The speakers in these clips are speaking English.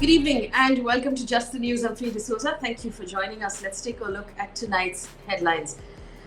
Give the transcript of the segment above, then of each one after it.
Good evening and welcome to Just the News. I'm Faye D'Souza. Thank you for joining us. Let's take a look at tonight's headlines.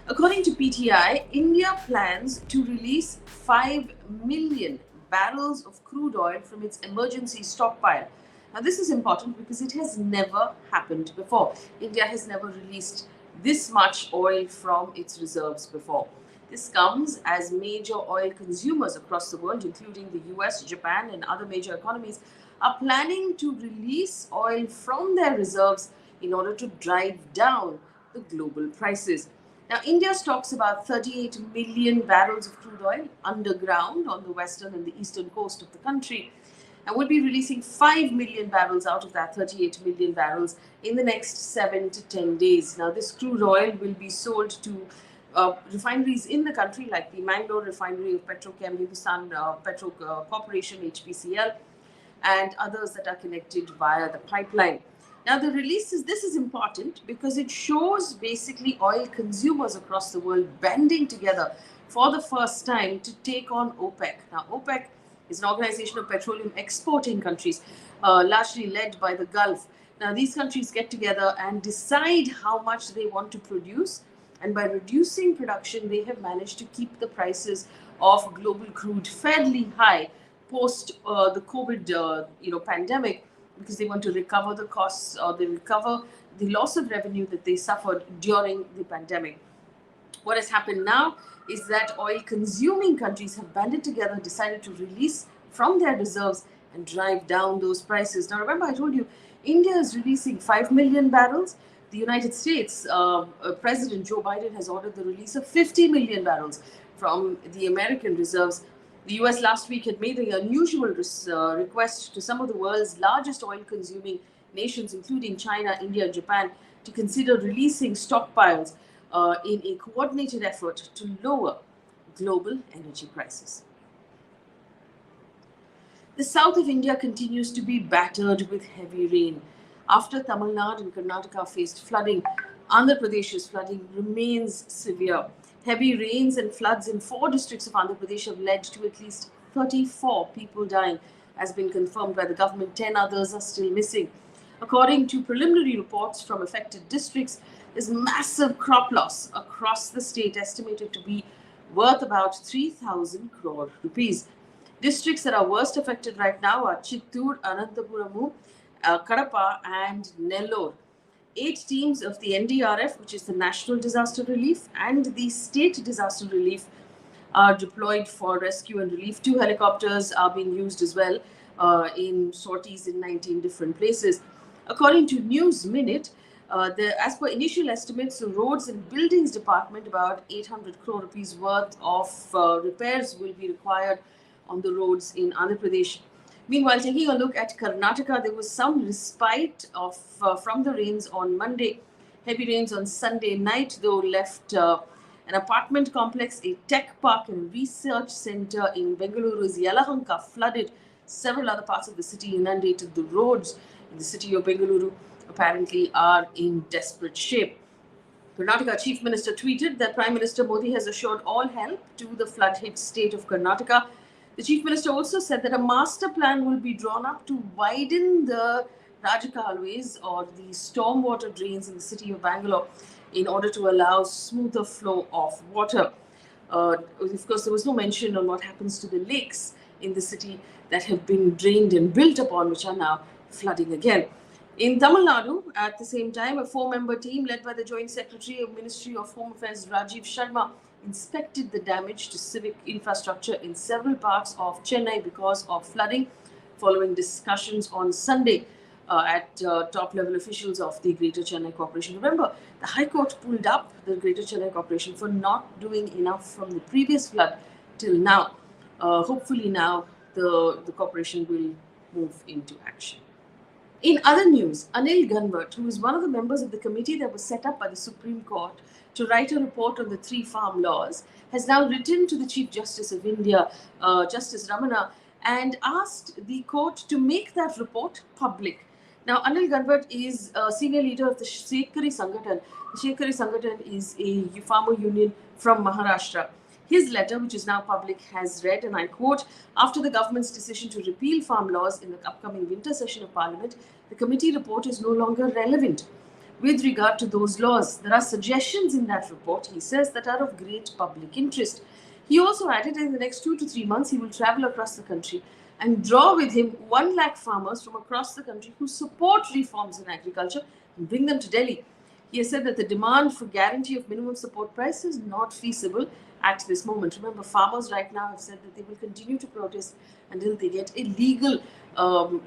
According to PTI, India plans to release 5 million barrels of crude oil from its emergency stockpile. Now, this is important because it has never happened before. India has never released this much oil from its reserves before. This comes as major oil consumers across the world, including the US, Japan, and other major economies, are planning to release oil from their reserves in order to drive down the global prices. Now, India stocks about 38 million barrels of crude oil underground on the western and the eastern coast of the country, and will be releasing 5 million barrels out of that 38 million barrels in the next 7 to 10 days. Now, this crude oil will be sold to refineries in the country like the Mangalore refinery of Petrochem Hindustan Petro Corporation, HPCL, and others that are connected via the pipeline. Now, the release this is important because it shows basically oil consumers across the world banding together for the first time to take on OPEC. Now, OPEC is an organization of petroleum exporting countries, largely led by the Gulf. Now, these countries get together and decide how much they want to produce, and by reducing production, they have managed to keep the prices of global crude fairly high post the COVID pandemic, because they want to recover the costs, or they recover the loss of revenue that they suffered during the pandemic. What has happened now is that oil consuming countries have banded together, decided to release from their reserves and drive down those prices. Now, remember, I told you India is releasing 5 million barrels. The United States President Joe Biden has ordered the release of 50 million barrels from the American reserves. The US last week had made an unusual request to some of the world's largest oil-consuming nations, including China, India, and Japan, to consider releasing stockpiles in a coordinated effort to lower global energy prices. The south of India continues to be battered with heavy rain. After Tamil Nadu and Karnataka faced flooding, Andhra Pradesh's flooding remains severe. Heavy rains and floods in 4 districts of Andhra Pradesh have led to at least 34 people dying, has been confirmed by the government. 10 others are still missing. According to preliminary reports from affected districts, there's massive crop loss across the state, estimated to be worth about 3,000 crore rupees. Districts that are worst affected right now are Chittoor, Anantapuramu, Kadapa, and Nellore. 8 teams of the NDRF, which is the National Disaster Relief, and the State Disaster Relief are deployed for rescue and relief. 2 helicopters are being used as well in sorties in 19 different places. According to News Minute, as per initial estimates, the Roads and Buildings Department, about 800 crore rupees worth of repairs will be required on the roads in Andhra Pradesh. Meanwhile, taking a look at Karnataka, there was some respite from the rains on Monday. Heavy rains on Sunday night, though, left an apartment complex, a tech park, and research center in Bengaluru's Yelahanka flooded. Several other parts of the city inundated. The roads in the city of Bengaluru apparently are in desperate shape. Karnataka Chief Minister tweeted that Prime Minister Modi has assured all help to the flood-hit state of Karnataka. The Chief Minister also said that a master plan will be drawn up to widen the Rajakalways, or the stormwater drains in the city of Bangalore, in order to allow smoother flow of water. Of course, there was no mention on what happens to the lakes in the city that have been drained and built upon, which are now flooding again. In Tamil Nadu, at the same time, a 4-member team led by the Joint Secretary of Ministry of Home Affairs, Rajiv Sharma, inspected the damage to civic infrastructure in several parts of Chennai because of flooding, following discussions on Sunday at top-level officials of the Greater Chennai Corporation. Remember, the High Court pulled up the Greater Chennai Corporation for not doing enough from the previous flood till now. Hopefully now the corporation will move into action. In other news, Anil Ganvat, who is one of the members of the committee that was set up by the Supreme Court to write a report on the 3 farm laws, has now written to the Chief Justice of India, Justice Ramana, and asked the court to make that report public. Now, Anil Ganvat is a senior leader of the Shetkari Sangathan. The Shetkari Sangathan is a farmer union from Maharashtra. His letter, which is now public, has read, and I quote, "After the government's decision to repeal farm laws in the upcoming winter session of Parliament, the committee report is no longer relevant. With regard to those laws, there are suggestions in that report," he says, "that are of great public interest." He also added that in the next 2 to 3 months, he will travel across the country and draw with him 1 lakh farmers from across the country who support reforms in agriculture and bring them to Delhi. He has said that the demand for guarantee of minimum support price is not feasible at this moment. Remember, farmers right now have said that they will continue to protest until they get a legal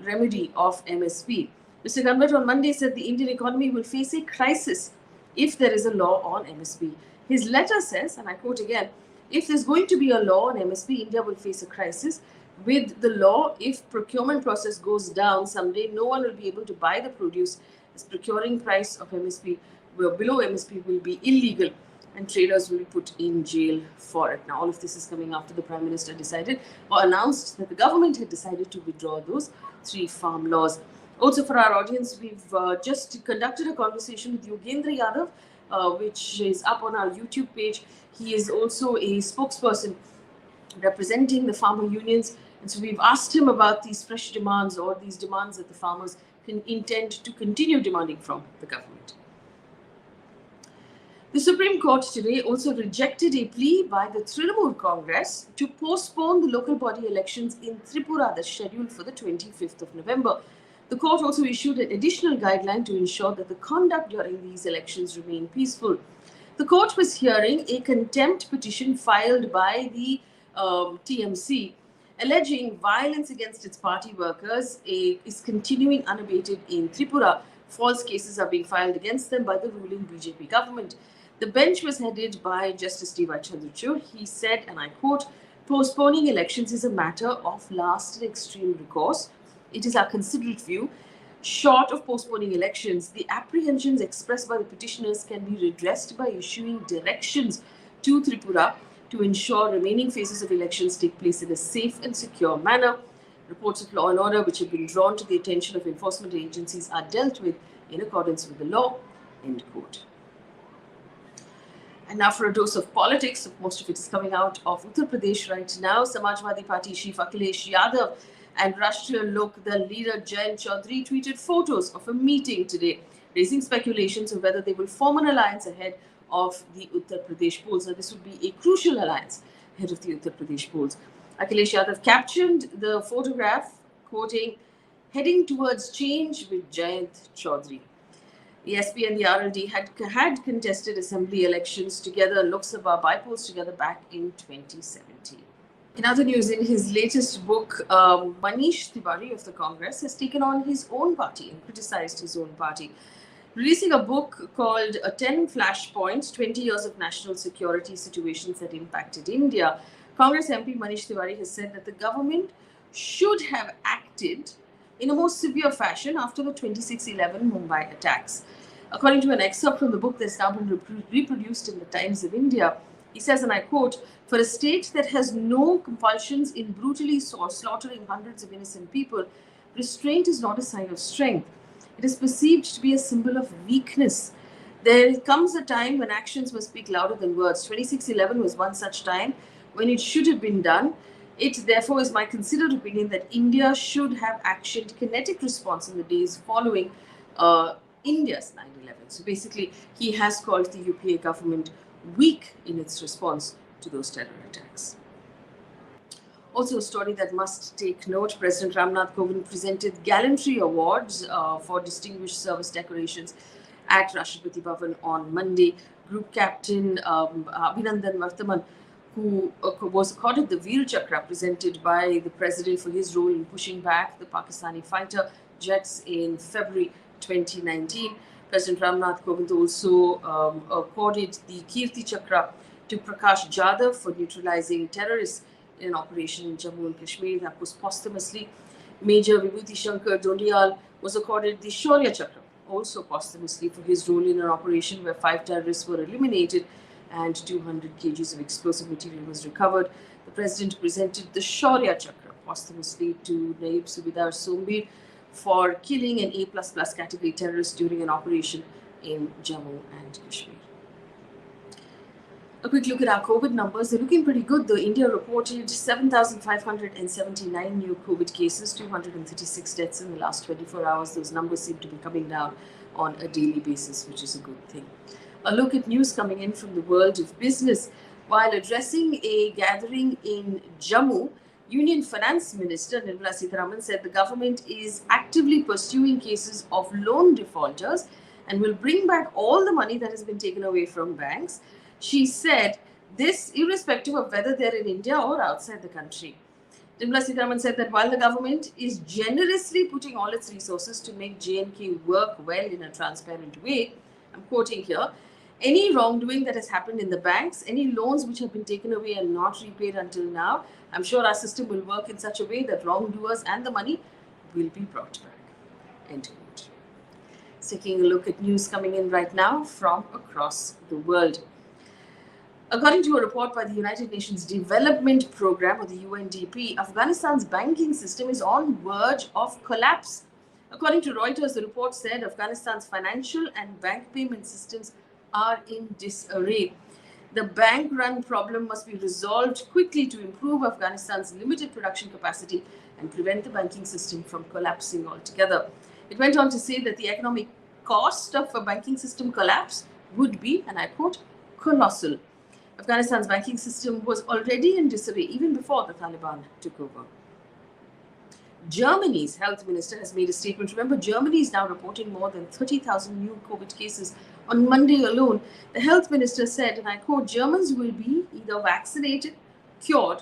remedy of MSP. Mr. Ganbert on Monday said the Indian economy will face a crisis if there is a law on MSP. His letter says, and I quote again, "If there's going to be a law on MSP, India will face a crisis. With the law, if procurement process goes down someday, no one will be able to buy the produce, as procuring price of MSP below MSP will be illegal and traders will be put in jail for it." Now, all of this is coming after the Prime Minister decided or announced that the government had decided to withdraw those 3 farm laws. Also, for our audience, we've just conducted a conversation with Yogendra Yadav, which is up on our YouTube page. He is also a spokesperson representing the farmer unions. And so we've asked him about these fresh demands or these demands that the farmers can intend to continue demanding from the government. The Supreme Court today also rejected a plea by the Trinamool Congress to postpone the local body elections in Tripura that's scheduled for the 25th of November. The court also issued an additional guideline to ensure that the conduct during these elections remain peaceful. The court was hearing a contempt petition filed by the TMC, alleging violence against its party workers is continuing unabated in Tripura. False cases are being filed against them by the ruling BJP government. The bench was headed by Justice D.Y. Chandrachud. He said, and I quote, "Postponing elections is a matter of last and extreme recourse. It is our considerate view. Short of postponing elections, the apprehensions expressed by the petitioners can be redressed by issuing directions to Tripura to ensure remaining phases of elections take place in a safe and secure manner. Reports of law and order which have been drawn to the attention of enforcement agencies are dealt with in accordance with the law." End quote. And now for a dose of politics. Most of it is coming out of Uttar Pradesh right now. Samajwadi Party chief Akhilesh Yadav and Rashtriya Lok Dal leader Jayant Chaudhary tweeted photos of a meeting today, raising speculations of whether they will form an alliance ahead of the Uttar Pradesh polls. Now, this would be a crucial alliance ahead of the Uttar Pradesh polls. Akhilesh Yadav captioned the photograph, quoting, "Heading towards change with Jayant Chaudhary." The SP and the RLD had contested assembly elections together, Lok Sabha by-polls together back in 2017. In other news, in his latest book, Manish Tiwari of the Congress has taken on his own party and criticized his own party, releasing a book called 10 Flashpoints, 20 Years of National Security Situations That Impacted India. Congress MP Manish Tiwari has said that the government should have acted in a more severe fashion after the 26/11 Mumbai attacks. According to an excerpt from the book that's now been reproduced in the Times of India, he says, and I quote, "For a state that has no compulsions in brutally slaughtering hundreds of innocent people, restraint is not a sign of strength. It is perceived to be a symbol of weakness. There comes a time when actions must speak louder than words. 26/11 was one such time when it should have been done. It therefore is my considered opinion that India should have actioned kinetic response in the days following India's 9/11. So basically, he has called the UPA government weak in its response to those terror attacks. Also, a story that must take note: President Ramnath Kovind presented gallantry awards for distinguished service decorations at Rashtrapati Bhavan on Monday. Group Captain Abhinandan Varthaman, who was accorded the Veer Chakra presented by the President for his role in pushing back the Pakistani fighter jets in February 2019. President Ramnath Kovind also accorded the Kirti Chakra to Prakash Jadhav for neutralizing terrorists in an operation in Jammu and Kashmir. That was posthumously. Major Vibhuti Shankar Dondiyal was accorded the Shaurya Chakra, also posthumously, for his role in an operation where 5 terrorists were eliminated and 200 kgs of explosive material was recovered. The President presented the Shaurya Chakra posthumously to Naib Subedar Sombir for killing an A++ category terrorist during an operation in Jammu and Kashmir. A quick look at our COVID numbers. They're looking pretty good, though. India reported 7,579 new COVID cases, 236 deaths in the last 24 hours. Those numbers seem to be coming down on a daily basis, which is a good thing. A look at news coming in from the world of business. While addressing a gathering in Jammu, Union Finance Minister Nirmala Sitharaman said the government is actively pursuing cases of loan defaulters and will bring back all the money that has been taken away from banks. She said this irrespective of whether they're in India or outside the country. Nirmala Sitharaman said that while the government is generously putting all its resources to make J&K work well in a transparent way, I'm quoting here, any wrongdoing that has happened in the banks, any loans which have been taken away and not repaid until now, I'm sure our system will work in such a way that wrongdoers and the money will be brought back. End quote. Taking a look at news coming in right now from across the world. According to a report by the United Nations Development Programme, or the UNDP, Afghanistan's banking system is on verge of collapse. According to Reuters, the report said Afghanistan's financial and bank payment systems are in disarray. The bank run problem must be resolved quickly to improve Afghanistan's limited production capacity and prevent the banking system from collapsing altogether. It went on to say that the economic cost of a banking system collapse would be, and I quote, colossal. Afghanistan's banking system was already in disarray even before the Taliban took over. Germany's health minister has made a statement. Remember, Germany is now reporting more than 30,000 new COVID cases on Monday alone. The health minister said, and I quote, Germans will be either vaccinated, cured,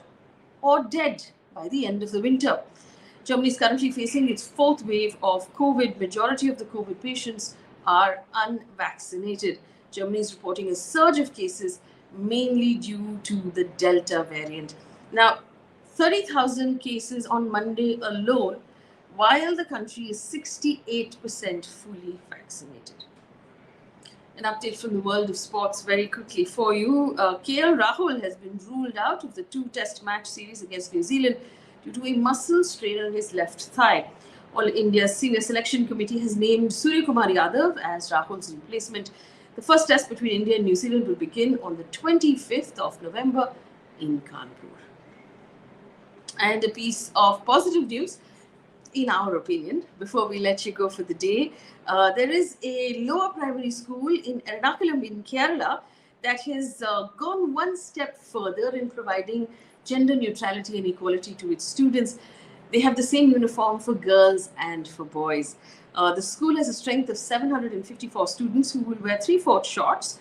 or dead by the end of the winter. Germany is currently facing its fourth wave of COVID. Majority of the COVID patients are unvaccinated. Germany is reporting a surge of cases, mainly due to the Delta variant. Now, 30,000 cases on Monday alone, while the country is 68% fully vaccinated. An update from the world of sports very quickly for you. KL Rahul has been ruled out of the 2-test match series against New Zealand due to a muscle strain on his left thigh. All India's senior selection committee has named Suryakumar Yadav as Rahul's replacement. The first test between India and New Zealand will begin on the 25th of November in Kanpur. And a piece of positive news, in our opinion, before we let you go for the day. There is a lower primary school in Ernakulam in Kerala that has gone one step further in providing gender neutrality and equality to its students. They have the same uniform for girls and for boys. The school has a strength of 754 students who will wear 3/4 shorts,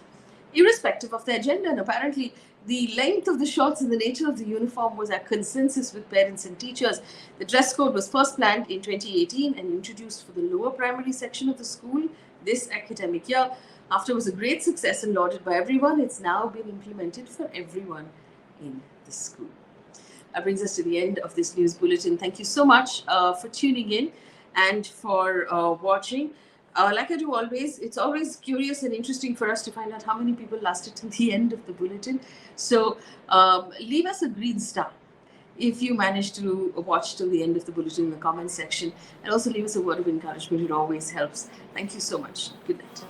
irrespective of their gender. And apparently, the length of the shorts and the nature of the uniform was a consensus with parents and teachers. The dress code was first planned in 2018 and introduced for the lower primary section of the school this academic year. After it was a great success and lauded by everyone, it's now been implemented for everyone in the school. That brings us to the end of this news bulletin. Thank you so much for tuning in and for watching. Like I do always, it's always curious and interesting for us to find out how many people lasted till the end of the bulletin. So leave us a green star if you manage to watch till the end of the bulletin in the comments section. And also leave us a word of encouragement. It always helps. Thank you so much. Good night.